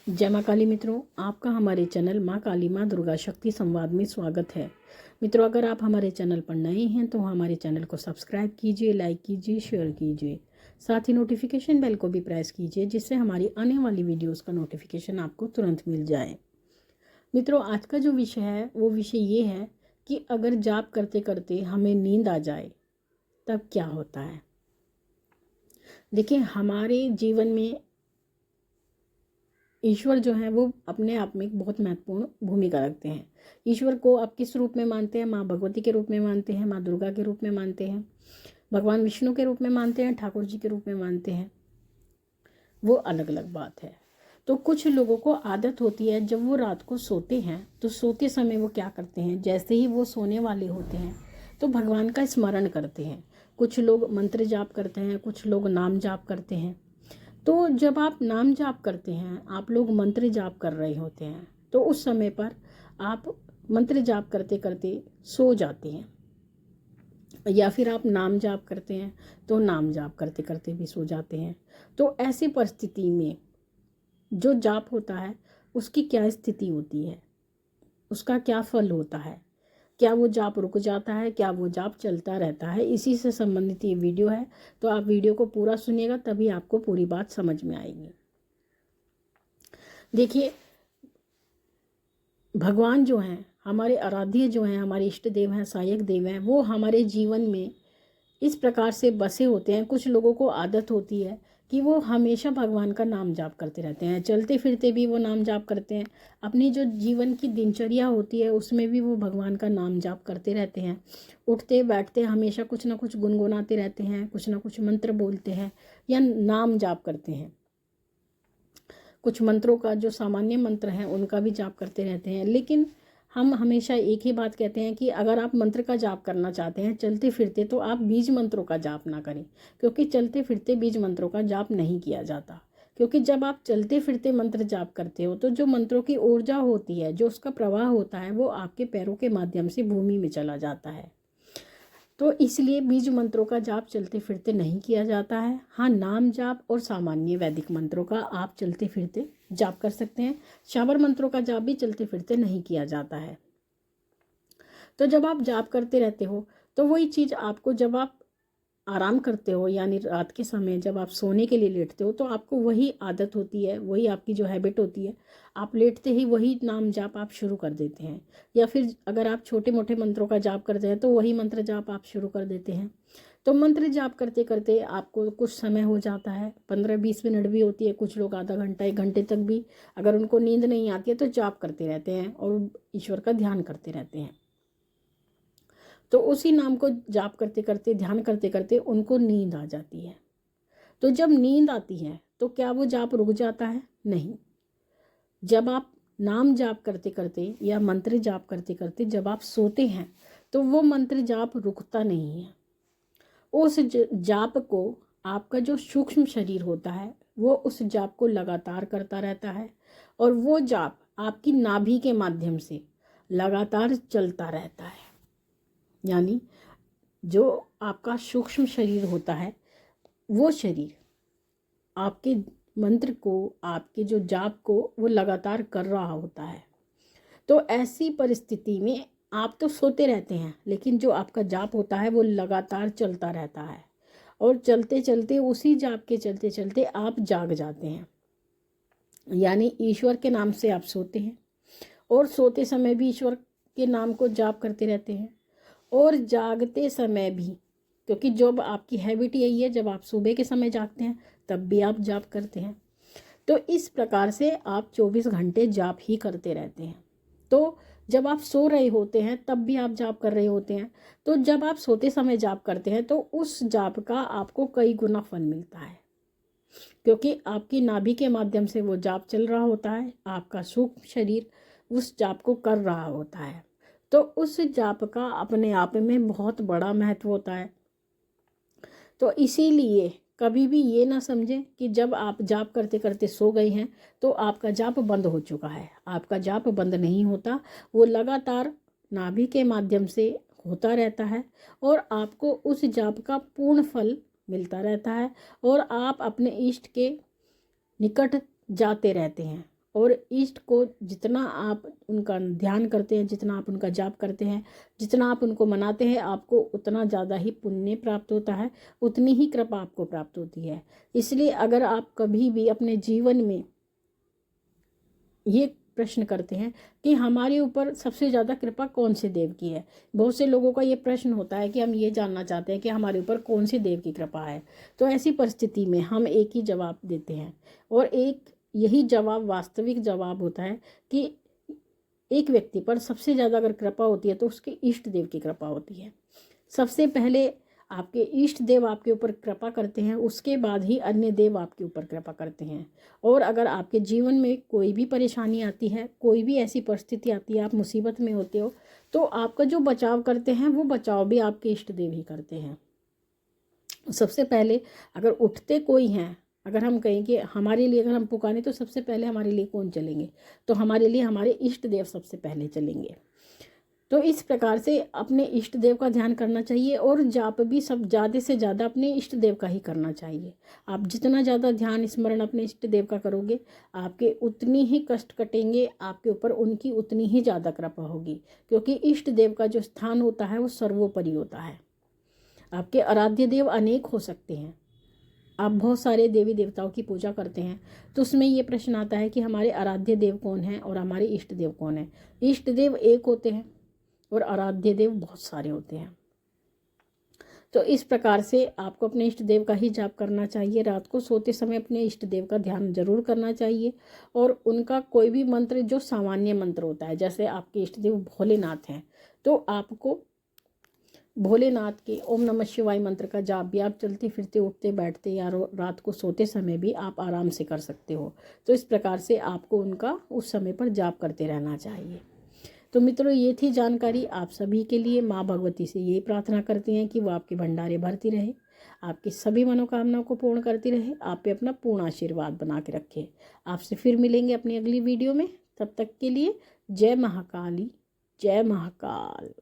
जय माँ काली मित्रों, आपका हमारे चैनल माँ काली माँ दुर्गा शक्ति संवाद में स्वागत है। मित्रों, अगर आप हमारे चैनल पर नए हैं तो हमारे चैनल को सब्सक्राइब कीजिए, लाइक कीजिए, शेयर कीजिए। साथ ही नोटिफिकेशन बेल को भी प्रेस कीजिए, जिससे हमारी आने वाली वीडियोस का नोटिफिकेशन आपको तुरंत मिल जाए। मित्रों, आज का जो विषय है वो विषय ये है कि अगर जाप करते करते हमें नींद आ जाए तब क्या होता है। देखिए, हमारे जीवन में ईश्वर जो है वो अपने आप में एक बहुत महत्वपूर्ण भूमिका रखते हैं। ईश्वर को आप किस रूप में मानते हैं? माँ भगवती के रूप में मानते हैं, माँ दुर्गा के रूप में मानते हैं, भगवान विष्णु के रूप में मानते हैं, ठाकुर जी के रूप में मानते हैं, वो अलग अलग बात है। तो कुछ लोगों को आदत होती है, जब वो रात को सोते हैं तो सोते समय वो क्या करते हैं, जैसे ही वो सोने वाले होते हैं तो भगवान का स्मरण करते हैं। कुछ लोग मंत्र जाप करते हैं, कुछ लोग नाम जाप करते हैं। तो जब आप नाम जाप करते हैं, आप लोग मंत्र जाप कर रहे होते हैं, तो उस समय पर आप मंत्र जाप करते करते सो जाते हैं, या फिर आप नाम जाप करते हैं तो नाम जाप करते करते भी सो जाते हैं। तो ऐसी परिस्थिति में जो जाप होता है उसकी क्या स्थिति होती है, उसका क्या फल होता है, क्या वो जाप रुक जाता है, क्या वो जाप चलता रहता है, इसी से संबंधित ये वीडियो है। तो आप वीडियो को पूरा सुनिएगा, तभी आपको पूरी बात समझ में आएगी। देखिए, भगवान जो हैं, हमारे आराध्य जो हैं, हमारे इष्ट देव हैं, सहायक देव हैं, वो हमारे जीवन में इस प्रकार से बसे होते हैं। कुछ लोगों को आदत होती है कि वो हमेशा भगवान का नाम जाप करते रहते हैं, चलते फिरते भी वो नाम जाप करते हैं, अपनी जो जीवन की दिनचर्या होती है उसमें भी वो भगवान का नाम जाप करते रहते हैं। उठते बैठते हमेशा कुछ ना कुछ गुनगुनाते रहते हैं, कुछ ना कुछ मंत्र बोलते हैं या नाम जाप करते हैं। कुछ मंत्रों का जो सामान्य मंत्र हैं उनका भी जाप करते रहते हैं। लेकिन हम हमेशा एक ही बात कहते हैं कि अगर आप मंत्र का जाप करना चाहते हैं चलते फिरते, तो आप बीज मंत्रों का जाप ना करें, क्योंकि चलते फिरते बीज मंत्रों का जाप नहीं किया जाता। क्योंकि जब आप चलते फिरते मंत्र जाप करते हो तो जो मंत्रों की ऊर्जा होती है, जो उसका प्रवाह होता है, वो आपके पैरों के माध्यम से भूमि में चला जाता है। तो इसलिए बीज मंत्रों का जाप चलते फिरते नहीं किया जाता है। हाँ, नाम जाप और सामान्य वैदिक मंत्रों का आप चलते फिरते जाप कर सकते हैं। शावर मंत्रों का जाप भी चलते फिरते नहीं किया जाता है। तो जब आप जाप करते रहते हो तो वही चीज़ आपको, जब आप आराम करते हो यानी रात के समय जब आप सोने के लिए लेटते हो, तो आपको वही आदत होती है, वही आपकी जो हैबिट होती है, आप लेटते ही वही नाम जाप आप शुरू कर देते हैं। या फिर अगर आप छोटे मोटे मंत्रों का जाप करते हैं तो वही मंत्र जाप आप शुरू कर देते हैं। तो मंत्र जाप करते करते आपको कुछ समय हो जाता है, 15-20 मिनट भी होती है, कुछ लोग आधा घंटा 1 घंटे तक भी, अगर उनको नींद नहीं आती है तो जाप करते रहते हैं और ईश्वर का ध्यान करते रहते हैं। तो उसी नाम को जाप करते करते, ध्यान करते करते उनको नींद आ जाती है। तो जब नींद आती है तो क्या वो जाप रुक जाता है? नहीं। जब आप नाम जाप करते करते या मंत्र जाप करते करते जब आप सोते हैं तो वो मंत्र जाप रुकता नहीं है। उस जाप को आपका जो सूक्ष्म शरीर होता है वो उस जाप को लगातार करता रहता है, और वो जाप आपकी नाभि के माध्यम से लगातार चलता रहता है। यानी जो आपका सूक्ष्म शरीर होता है, वो शरीर आपके मंत्र को, आपके जो जाप को वो लगातार कर रहा होता है। तो ऐसी परिस्थिति में आप तो सोते रहते हैं, लेकिन जो आपका जाप होता है वो लगातार चलता रहता है, और चलते चलते, उसी जाप के चलते चलते आप जाग जाते हैं। यानी ईश्वर के नाम से आप सोते हैं, और सोते समय भी ईश्वर के नाम को जाप करते रहते हैं, और जागते समय भी, क्योंकि जब आपकी हैबिट यही है, जब आप सुबह के समय जागते हैं तब भी आप जाप करते हैं। तो इस प्रकार से आप 24 घंटे जाप ही करते रहते हैं। तो जब आप सो रहे होते हैं तब भी आप जाप कर रहे होते हैं। तो जब आप सोते समय जाप करते हैं तो उस जाप का आपको कई गुना फल मिलता है, क्योंकि आपकी नाभि के माध्यम से वो जाप चल रहा होता है, आपका सूक्ष्म शरीर उस जाप को कर रहा होता है। तो उस जाप का अपने आप में बहुत बड़ा महत्व होता है। तो इसीलिए कभी भी ये ना समझें कि जब आप जाप करते करते सो गए हैं तो आपका जाप बंद हो चुका है। आपका जाप बंद नहीं होता, वो लगातार नाभि के माध्यम से होता रहता है, और आपको उस जाप का पूर्ण फल मिलता रहता है, और आप अपने इष्ट के निकट जाते रहते हैं, और इष्ट को जितना आप उनका ध्यान करते हैं, जितना आप उनका जाप करते हैं, जितना आप उनको मनाते हैं, आपको उतना ज़्यादा ही पुण्य प्राप्त होता है, उतनी ही कृपा आपको प्राप्त होती है। इसलिए अगर आप कभी भी अपने जीवन में ये प्रश्न करते हैं कि हमारे ऊपर सबसे ज़्यादा कृपा कौन से देव की है, बहुत से लोगों का ये प्रश्न होता है कि हम ये जानना चाहते हैं कि हमारे ऊपर कौन से देव की कृपा है, तो ऐसी परिस्थिति में हम एक ही जवाब देते हैं, और यही जवाब वास्तविक जवाब होता है कि एक व्यक्ति पर सबसे ज़्यादा अगर कृपा होती है तो उसके इष्ट देव की कृपा होती है। सबसे पहले आपके इष्ट देव आपके ऊपर कृपा करते हैं, उसके बाद ही अन्य देव आपके ऊपर कृपा करते हैं। और अगर आपके जीवन में कोई भी परेशानी आती है, कोई भी ऐसी परिस्थिति आती है, आप मुसीबत में होते हो, तो आपका जो बचाव करते हैं वो बचाव भी आपके इष्ट देव ही करते हैं। सबसे पहले अगर उठते कोई हैं, अगर हम कहें कि हमारे लिए अगर हम पुकारें तो सबसे पहले हमारे लिए कौन चलेंगे, तो हमारे लिए हमारे इष्ट देव सबसे पहले चलेंगे। तो इस प्रकार से अपने इष्ट देव का ध्यान करना चाहिए, और जाप भी सब ज़्यादा से ज़्यादा अपने इष्ट देव का ही करना चाहिए। आप जितना ज़्यादा ध्यान स्मरण अपने इष्ट देव का करोगे, आपके उतनी ही कष्ट कटेंगे, आपके ऊपर उनकी उतनी ही ज़्यादा कृपा होगी, क्योंकि इष्ट देव का जो स्थान होता है वो सर्वोपरि होता है। आपके आराध्य देव अनेक हो सकते हैं, आप बहुत सारे देवी देवताओं की पूजा करते हैं, तो उसमें ये प्रश्न आता है कि हमारे आराध्य देव कौन हैं और हमारे इष्ट देव कौन हैं। इष्ट देव एक होते हैं और आराध्य देव बहुत सारे होते हैं। तो इस प्रकार से आपको अपने इष्ट देव का ही जाप करना चाहिए। रात को सोते समय अपने इष्ट देव का ध्यान जरूर करना चाहिए, और उनका कोई भी मंत्र जो सामान्य मंत्र होता है, जैसे आपके इष्ट देव भोलेनाथ हैं, तो आपको भोलेनाथ के ओम नमः शिवाय मंत्र का जाप भी आप चलते फिरते उठते बैठते या रात को सोते समय भी आप आराम से कर सकते हो। तो इस प्रकार से आपको उनका उस समय पर जाप करते रहना चाहिए। तो मित्रों, ये थी जानकारी आप सभी के लिए। माँ भगवती से यही प्रार्थना करती हैं कि वो आपके भंडारे भरती रहे, आपकी सभी मनोकामनाओं को पूर्ण करती रहे, आप पे अपना पूर्ण आशीर्वाद बना के रखे। आपसे फिर मिलेंगे अपनी अगली वीडियो में, तब तक के लिए जय महाकाली, जय महाकाल।